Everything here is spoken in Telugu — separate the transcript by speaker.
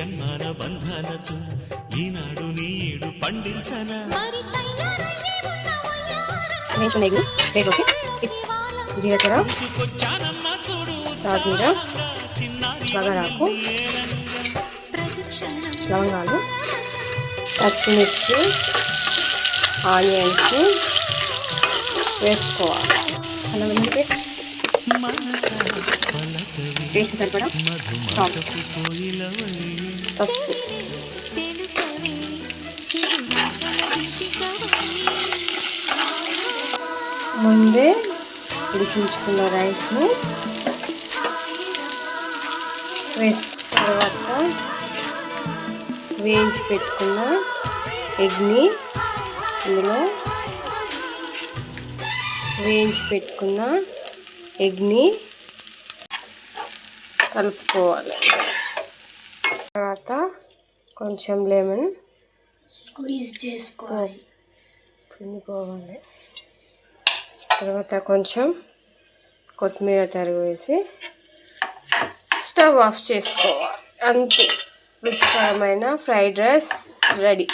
Speaker 1: జన్మాల బంధాలతో ఈనాడు నీడు పండించనా
Speaker 2: జీలకర్ర సాజీరా బగారాకు లవంగాలు పచ్చిమిర్చి ఆనియన్స్ వేసుకోవాలి అల్లం పేస్ట్ టేస్ట్ సరిపడా సాల్ట్ పసుపు ముందే ఉడికించుకున్న రైస్ని వేసుకున్న తర్వాత వేయించి పెట్టుకున్న ఎగ్ని ఇందులో కలుపుకోవాలి. తర్వాత కొంచెం లెమన్
Speaker 3: స్క్వీజ్ చేసుకోవాలి,
Speaker 2: పిండుకోవాలి. తర్వాత కొంచెం కొత్తిమీర తరుగు వేసి స్టవ్ ఆఫ్ చేసుకోవాలి. అంతే, రుచికరమైన ఫ్రైడ్ రైస్ రెడీ.